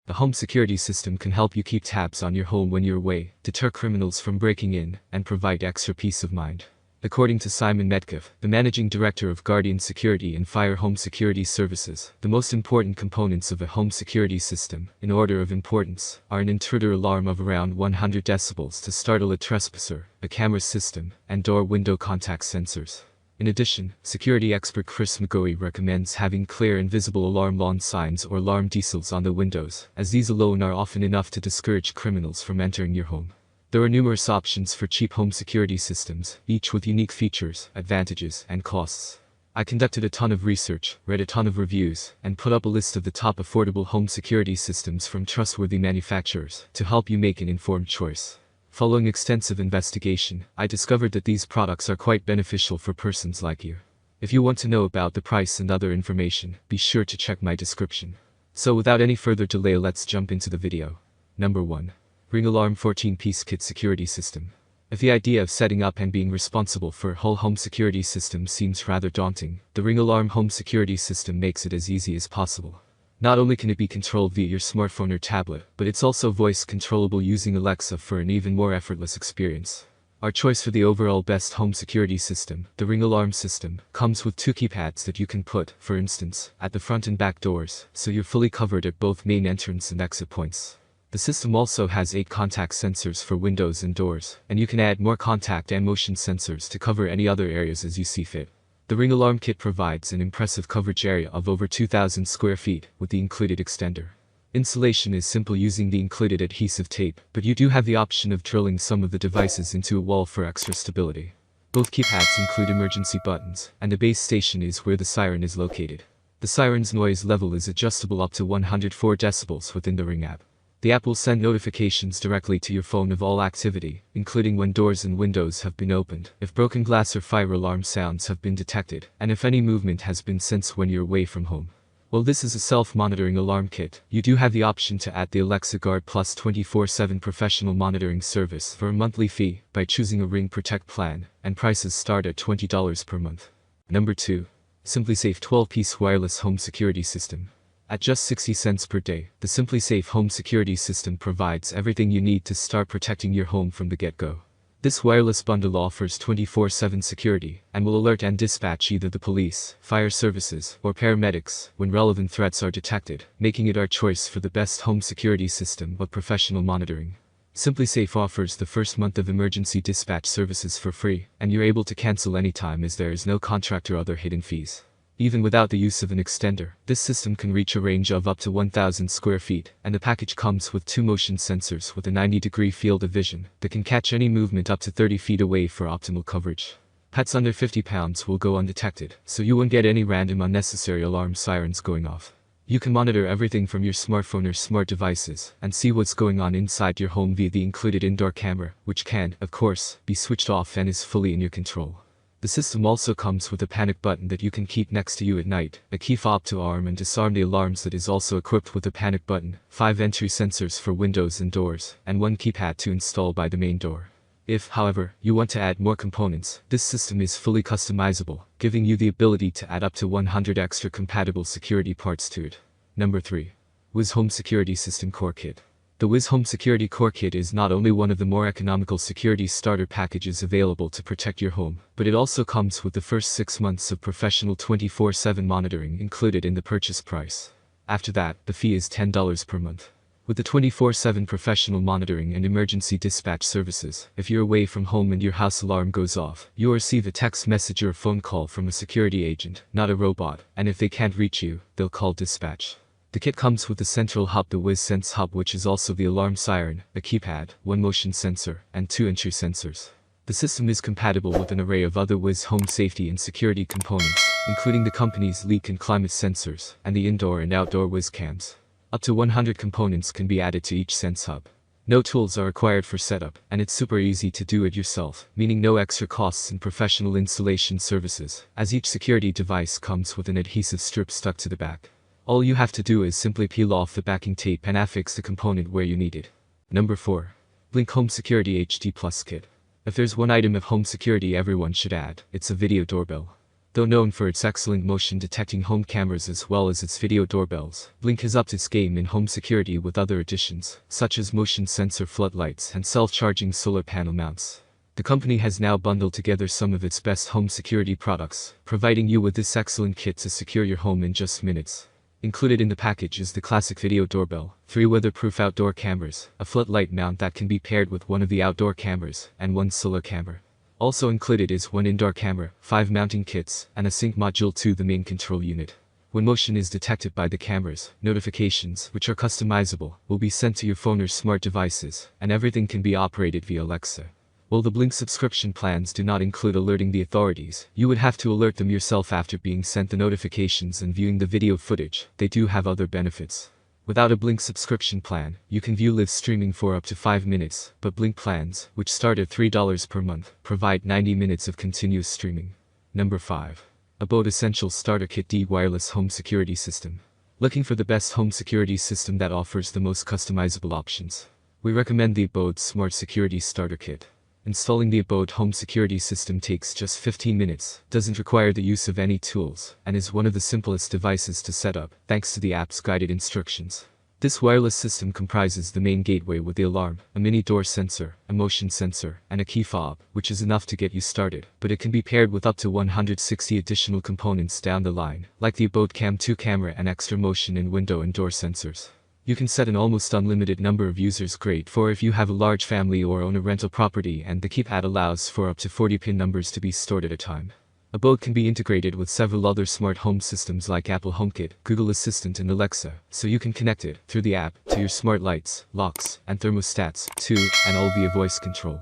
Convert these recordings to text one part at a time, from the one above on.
The home security system can help you keep tabs on your home when you're away, deter criminals from breaking in, and provide extra peace of mind. According to Simon Metcalf, the managing director of Guardian Security and Fire Home Security Services, the most important components of a home security system, in order of importance, are an intruder alarm of around 100 decibels to startle a trespasser, a camera system, and door-window contact sensors. In addition, security expert Chris McGoey recommends having clear and visible alarm lawn signs or alarm decals on the windows, as these alone are often enough to discourage criminals from entering your home. There are numerous options for cheap home security systems, each with unique features, advantages, and costs. I conducted a ton of research, read a ton of reviews, and put up a list of the top affordable home security systems from trustworthy manufacturers to help you make an informed choice. Following extensive investigation, I discovered that these products are quite beneficial for persons like you. If you want to know about the price and other information, be sure to check my description. So without any further delay, let's jump into the video. Number 1. Ring Alarm 14-piece kit security system. If the idea of setting up and being responsible for a whole home security system seems rather daunting, the Ring Alarm home security system makes it as easy as possible. Not only can it be controlled via your smartphone or tablet, but it's also voice controllable using Alexa for an even more effortless experience. Our choice for the overall best home security system, the Ring Alarm system, comes with 2 keypads that you can put, for instance, at the front and back doors, so you're fully covered at both main entrance and exit points. The system also has 8 contact sensors for windows and doors, and you can add more contact and motion sensors to cover any other areas as you see fit. The Ring Alarm kit provides an impressive coverage area of over 2,000 square feet with the included extender. Installation is simple using the included adhesive tape, but you do have the option of drilling some of the devices into a wall for extra stability. Both keypads include emergency buttons, and the base station is where the siren is located. The siren's noise level is adjustable up to 104 decibels within the Ring app. The app will send notifications directly to your phone of all activity, including when doors and windows have been opened, if broken glass or fire alarm sounds have been detected, and if any movement has been sensed when you're away from home. While this is a self-monitoring alarm kit, you do have the option to add the Alexa Guard Plus 24/7 professional monitoring service for a monthly fee by choosing a Ring Protect plan, and prices start at $20 per month. Number 2. SimpliSafe 12-piece wireless home security system. At just 60 cents per day, the SimpliSafe home security system provides everything you need to start protecting your home from the get-go. This wireless bundle offers 24/7 security, and will alert and dispatch either the police, fire services, or paramedics when relevant threats are detected, making it our choice for the best home security system with professional monitoring. SimpliSafe offers the first month of emergency dispatch services for free, and you're able to cancel anytime as there is no contract or other hidden fees. Even without the use of an extender, this system can reach a range of up to 1,000 square feet, and the package comes with 2 motion sensors with a 90-degree field of vision that can catch any movement up to 30 feet away for optimal coverage. Pets under 50 pounds will go undetected, so you won't get any random unnecessary alarm sirens going off. You can monitor everything from your smartphone or smart devices, and see what's going on inside your home via the included indoor camera, which can, of course, be switched off and is fully in your control. The system also comes with a panic button that you can keep next to you at night, a key fob to arm and disarm the alarms that is also equipped with a panic button, 5 entry sensors for windows and doors, and 1 keypad to install by the main door. If, however, you want to add more components, this system is fully customizable, giving you the ability to add up to 100 extra compatible security parts to it. Number 3. Wyze Home Security System Core Kit. The Wyze Home Security Core Kit is not only one of the more economical security starter packages available to protect your home, but it also comes with the first 6 months of professional 24/7 monitoring included in the purchase price. After that, the fee is $10 per month. With the 24/7 professional monitoring and emergency dispatch services, if you're away from home and your house alarm goes off, you'll receive a text message or a phone call from a security agent, not a robot, and if they can't reach you, they'll call dispatch. The kit comes with a central hub, the Wyze Sense Hub, which is also the alarm siren, a keypad, 1 motion sensor, and 2 entry sensors. The system is compatible with an array of other Wyze home safety and security components, including the company's leak and climate sensors, and the indoor and outdoor Wyze cams. Up to 100 components can be added to each Sense Hub. No tools are required for setup, and it's super easy to do it yourself, meaning no extra costs in professional installation services, as each security device comes with an adhesive strip stuck to the back. All you have to do is simply peel off the backing tape and affix the component where you need it. Number 4. Blink Home Security HD Plus Kit. If there's one item of home security everyone should add, it's a video doorbell. Though known for its excellent motion-detecting home cameras as well as its video doorbells, Blink has upped its game in home security with other additions, such as motion sensor floodlights and self-charging solar panel mounts. The company has now bundled together some of its best home security products, providing you with this excellent kit to secure your home in just minutes. Included in the package is the classic video doorbell, 3 weatherproof outdoor cameras, a floodlight mount that can be paired with one of the outdoor cameras, and 1 solar camera. Also included is 1 indoor camera, 5 mounting kits, and a sync module to the main control unit. When motion is detected by the cameras, notifications, which are customizable, will be sent to your phone or smart devices, and everything can be operated via Alexa. While the Blink subscription plans do not include alerting the authorities, you would have to alert them yourself after being sent the notifications and viewing the video footage. They do have other benefits. Without a Blink subscription plan, you can view live streaming for up to 5 minutes, but Blink plans, which start at $3 per month, provide 90 minutes of continuous streaming. Number 5. Abode Essential Starter Kit D Wireless Home Security System. Looking for the best home security system that offers the most customizable options? We recommend the Abode Smart Security Starter Kit. Installing the Abode home security system takes just 15 minutes, doesn't require the use of any tools, and is one of the simplest devices to set up, thanks to the app's guided instructions. This wireless system comprises the main gateway with the alarm, a mini door sensor, a motion sensor, and a key fob, which is enough to get you started, but it can be paired with up to 160 additional components down the line, like the Abode Cam 2 camera and extra motion and window and door sensors. You can set an almost unlimited number of users, great for if you have a large family or own a rental property, and the keypad allows for up to 40 PIN numbers to be stored at a time. Abode can be integrated with several other smart home systems like Apple HomeKit, Google Assistant and Alexa, so you can connect it, through the app, to your smart lights, locks, and thermostats, too, and all via voice control.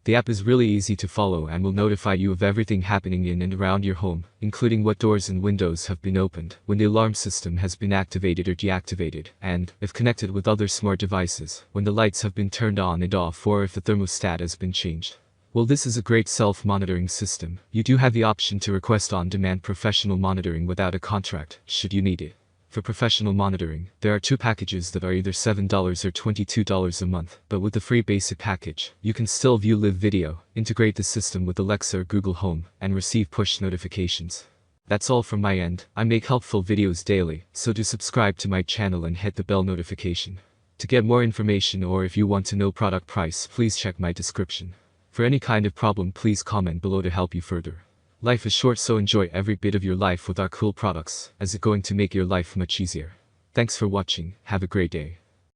The app is really easy to follow and will notify you of everything happening in and around your home, including what doors and windows have been opened, when the alarm system has been activated or deactivated, and, if connected with other smart devices, when the lights have been turned on and off or if the thermostat has been changed. While this is a great self-monitoring system, you do have the option to request on-demand professional monitoring without a contract, should you need it. For professional monitoring, there are 2 packages that are either $7 or $22 a month, but with the free basic package, you can still view live video, integrate the system with Alexa or Google Home, and receive push notifications. That's all from my end. I make helpful videos daily, so do subscribe to my channel and hit the bell notification. To get more information or if you want to know product price, please check my description. For any kind of problem, please comment below to help you further. Life is short, so enjoy every bit of your life with our cool products, as it's going to make your life much easier. Thanks for watching, have a great day.